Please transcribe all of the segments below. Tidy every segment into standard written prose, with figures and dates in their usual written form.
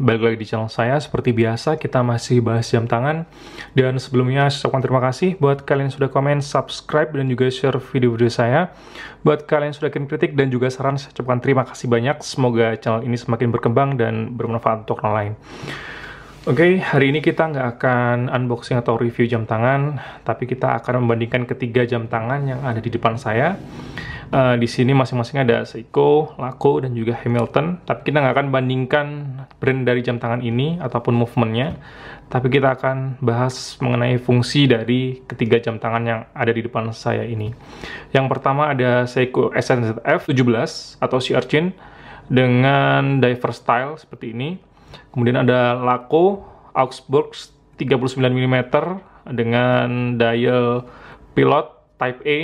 balik lagi di channel saya. Seperti biasa, kita masih bahas jam tangan. Dan sebelumnya, saya ucapkan terima kasih buat kalian yang sudah komen, subscribe, dan juga share video-video saya. Buat kalian yang sudah kirim kritik dan juga saran, saya ucapkan terima kasih banyak. Semoga channel ini semakin berkembang dan bermanfaat untuk orang lain. Oke, hari ini kita nggak akan unboxing atau review jam tangan, tapi kita akan membandingkan ketiga jam tangan yang ada di depan saya. Di sini masing-masing ada Seiko, Laco, dan juga Hamilton. Tapi kita nggak akan bandingkan brand dari jam tangan ini ataupun movementnya, tapi kita akan bahas mengenai fungsi dari ketiga jam tangan yang ada di depan saya ini. Yang pertama ada Seiko SNZF 17 atau Sea Urchin dengan diver style seperti ini. Kemudian ada Laco Augsburg 39 mm dengan dial pilot Type A.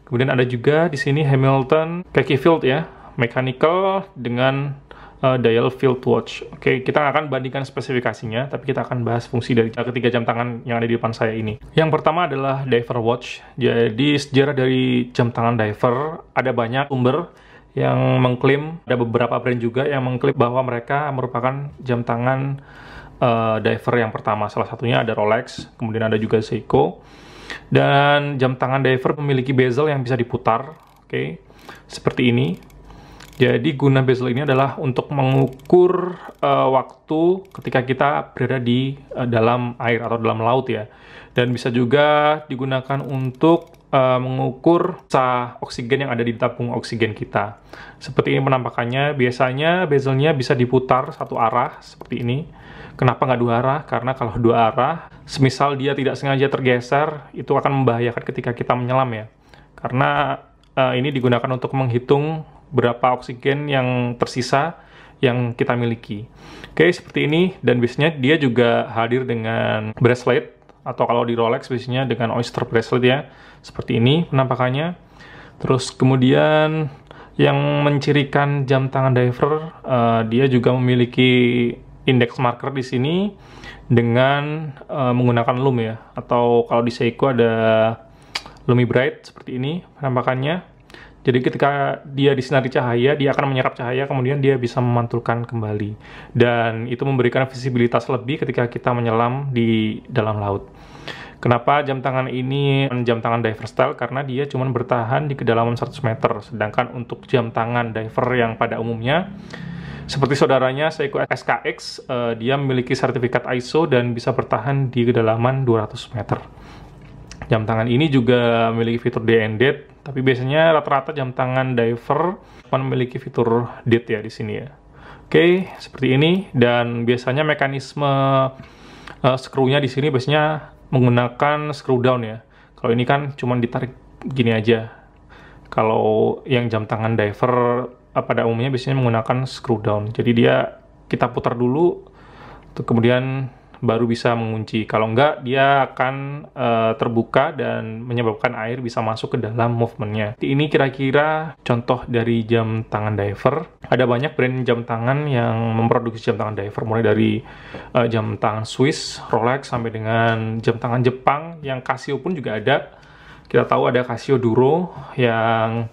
Kemudian ada juga di sini Hamilton Khaki Field ya, mechanical dengan dial field watch. Oke, kita akan bandingkan spesifikasinya, tapi kita akan bahas fungsi dari ketiga jam tangan yang ada di depan saya ini. Yang pertama adalah diver watch. Jadi sejarah dari jam tangan diver ada banyak sumber yang mengklaim, ada beberapa brand juga yang mengklaim bahwa mereka merupakan jam tangan diver yang pertama. Salah satunya ada Rolex, kemudian ada juga Seiko. Dan jam tangan diver memiliki bezel yang bisa diputar, oke, seperti ini. Jadi guna bezel ini adalah untuk mengukur waktu ketika kita berada di dalam air atau dalam laut ya. Dan bisa juga digunakan untuk mengukur sisa oksigen yang ada di tabung oksigen kita. Seperti ini penampakannya. Biasanya bezelnya bisa diputar satu arah seperti ini. Kenapa nggak dua arah? Karena kalau dua arah, semisal dia tidak sengaja tergeser, itu akan membahayakan ketika kita menyelam ya. Karena ini digunakan untuk menghitung berapa oksigen yang tersisa yang kita miliki. Oke, seperti ini. Dan biasanya dia juga hadir dengan bracelet, atau kalau di Rolex biasanya dengan oyster bracelet ya. Seperti ini penampakannya. Terus kemudian yang mencirikan jam tangan diver, dia juga memiliki index marker di sini dengan menggunakan lume ya, atau kalau di Seiko ada Lumi Bright seperti ini penampakannya. Jadi ketika dia disinari cahaya, dia akan menyerap cahaya, kemudian dia bisa memantulkan kembali. Dan itu memberikan visibilitas lebih ketika kita menyelam di dalam laut. Kenapa jam tangan ini jam tangan diver style? Karena dia cuma bertahan di kedalaman 100 meter. Sedangkan untuk jam tangan diver yang pada umumnya, seperti saudaranya Seiko SKX, dia memiliki sertifikat ISO dan bisa bertahan di kedalaman 200 meter. Jam tangan ini juga memiliki fitur day and date, tapi biasanya rata-rata jam tangan diver memiliki fitur date ya di sini ya. Oke, seperti ini. Dan biasanya mekanisme skrunya di sini biasanya menggunakan screw down ya. Kalau ini kan cuma ditarik gini aja. Kalau yang jam tangan diver pada umumnya biasanya menggunakan screw down. Jadi dia kita putar dulu, untuk kemudian baru bisa mengunci. Kalau enggak, dia akan terbuka dan menyebabkan air bisa masuk ke dalam movementnya. Ini kira-kira contoh dari jam tangan diver. Ada banyak brand jam tangan yang memproduksi jam tangan diver, mulai dari jam tangan Swiss, Rolex, sampai dengan jam tangan Jepang, yang Casio pun juga ada. Kita tahu ada Casio Duro yang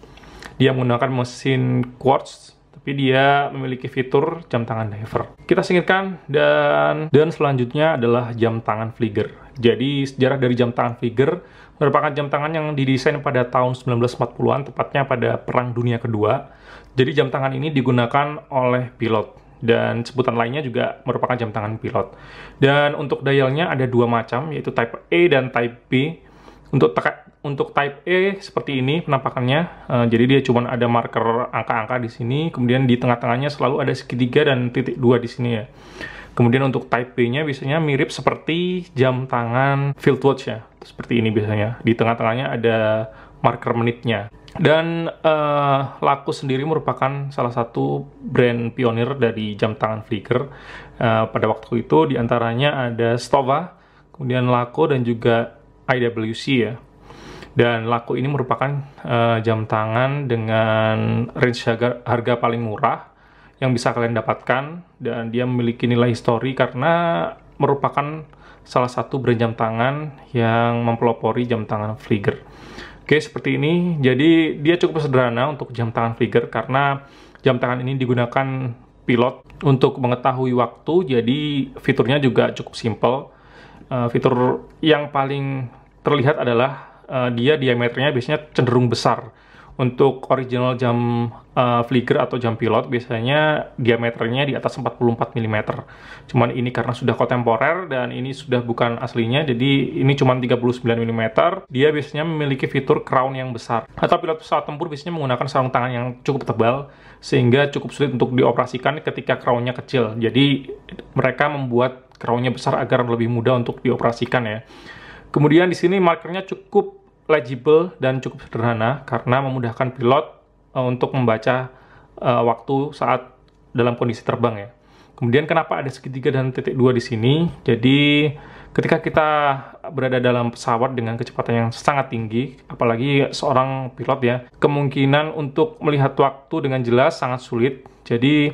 dia menggunakan mesin quartz, tapi dia memiliki fitur jam tangan diver. Kita singkirkan, dan selanjutnya adalah jam tangan Flieger. Jadi sejarah dari jam tangan Flieger merupakan jam tangan yang didesain pada tahun 1940-an, tepatnya pada Perang Dunia Kedua. Jadi jam tangan ini digunakan oleh pilot, dan sebutan lainnya juga merupakan jam tangan pilot. Dan untuk dialnya ada dua macam, yaitu Type A dan Type B. Untuk Type A seperti ini penampakannya, jadi dia cuma ada marker angka-angka di sini, kemudian di tengah-tengahnya selalu ada segitiga dan titik dua di sini ya. Kemudian untuk Type B-nya biasanya mirip seperti jam tangan field watch ya, seperti ini biasanya. Di tengah-tengahnya ada marker menitnya. Dan Laco sendiri merupakan salah satu brand pionir dari jam tangan Flieger. Pada waktu itu diantaranya ada Stova, kemudian Laco, dan juga IWC ya. Dan Laco ini merupakan jam tangan dengan range harga paling murah yang bisa kalian dapatkan, dan dia memiliki nilai histori karena merupakan salah satu brand jam tangan yang mempelopori jam tangan Flieger. Oke, seperti ini. Jadi dia cukup sederhana untuk jam tangan Flieger karena jam tangan ini digunakan pilot untuk mengetahui waktu. Jadi fiturnya juga cukup simple. Fitur yang paling terlihat adalah dia diameternya biasanya cenderung besar. Untuk original jam Flieger atau jam pilot biasanya diameternya di atas 44 mm. Cuman ini karena sudah kontemporer dan ini sudah bukan aslinya, jadi ini cuma 39 mm. Dia biasanya memiliki fitur crown yang besar. Atau pilot pesawat tempur biasanya menggunakan sarung tangan yang cukup tebal sehingga cukup sulit untuk dioperasikan ketika crownnya kecil. Jadi mereka membuat crownnya besar agar lebih mudah untuk dioperasikan ya. Kemudian di sini markernya cukup legible dan cukup sederhana karena memudahkan pilot untuk membaca waktu saat dalam kondisi terbang ya. Kemudian kenapa ada segitiga dan titik 2 di sini? Jadi ketika kita berada dalam pesawat dengan kecepatan yang sangat tinggi, apalagi seorang pilot ya, kemungkinan untuk melihat waktu dengan jelas sangat sulit. Jadi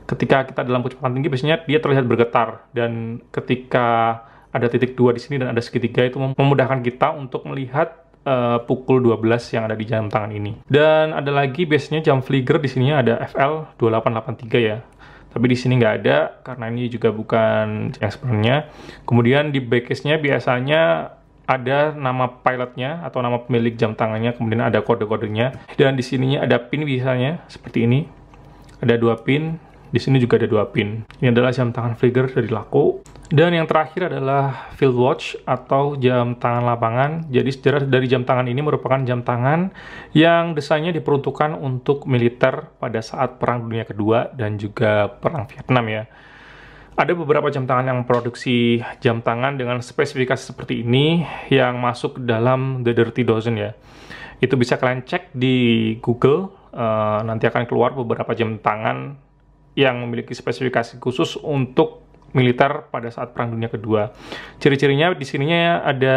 ketika kita dalam kecepatan tinggi biasanya dia terlihat bergetar, dan ketika ada titik 2 di sini dan ada segitiga itu memudahkan kita untuk melihat pukul 12 yang ada di jam tangan ini. Dan ada lagi biasanya jam Flieger di sini ada FL 2883 ya. Tapi di sini nggak ada karena ini juga bukan yang sebenarnya. Kemudian di backcase-nya biasanya ada nama pilotnya atau nama pemilik jam tangannya, kemudian ada kode-kodenya. Dan di sininya ada pin biasanya seperti ini. Ada 2 pin. Di sini juga ada 2 pin. Ini adalah jam tangan Flieger dari Laco. Dan yang terakhir adalah field watch atau jam tangan lapangan. Jadi sejarah dari jam tangan ini merupakan jam tangan yang desainnya diperuntukkan untuk militer pada saat Perang Dunia Kedua dan juga Perang Vietnam ya. Ada beberapa jam tangan yang memproduksi jam tangan dengan spesifikasi seperti ini yang masuk dalam The Dirty Dozen ya. Itu bisa kalian cek di Google, nanti akan keluar beberapa jam tangan yang memiliki spesifikasi khusus untuk militer pada saat Perang Dunia Kedua. Ciri-cirinya di sininya ada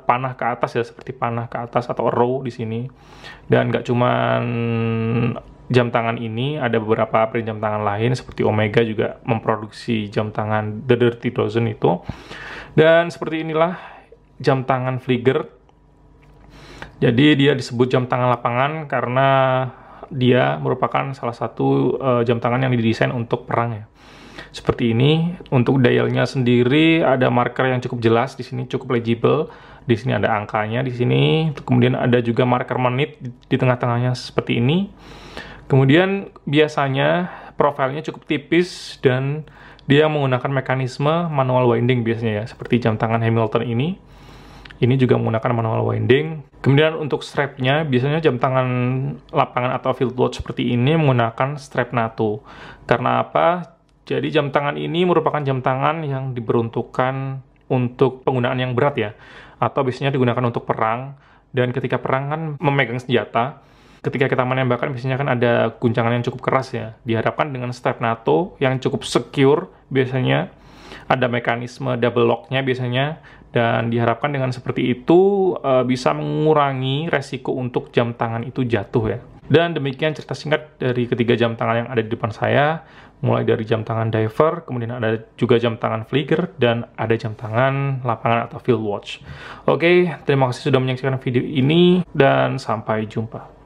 panah ke atas ya, seperti panah ke atas atau arrow di sini. Dan nggak cuman jam tangan ini, ada beberapa brand jam tangan lain seperti Omega juga memproduksi jam tangan The Dirty Dozen itu. Dan seperti inilah jam tangan Flieger. Jadi dia disebut jam tangan lapangan karena dia merupakan salah satu jam tangan yang didesain untuk perang ya. Seperti ini. Untuk dialnya sendiri ada marker yang cukup jelas di sini, cukup legible. Di sini ada angkanya di sini. Kemudian ada juga marker menit di tengah-tengahnya seperti ini. Kemudian biasanya profilnya cukup tipis dan dia menggunakan mekanisme manual winding biasanya ya, seperti jam tangan Hamilton ini. Ini juga menggunakan manual winding. Kemudian untuk strapnya, biasanya jam tangan lapangan atau field watch seperti ini menggunakan strap NATO. Karena apa? Jadi jam tangan ini merupakan jam tangan yang diperuntukkan untuk penggunaan yang berat ya, atau biasanya digunakan untuk perang. Dan ketika perang kan memegang senjata, ketika kita menembakkan biasanya kan ada guncangan yang cukup keras ya. Diharapkan dengan strap NATO yang cukup secure, biasanya ada mekanisme double lock-nya biasanya, dan diharapkan dengan seperti itu bisa mengurangi resiko untuk jam tangan itu jatuh ya. Dan demikian cerita singkat dari ketiga jam tangan yang ada di depan saya, mulai dari jam tangan diver, kemudian ada juga jam tangan Flieger, dan ada jam tangan lapangan atau field watch. Oke, terima kasih sudah menyaksikan video ini, dan sampai jumpa.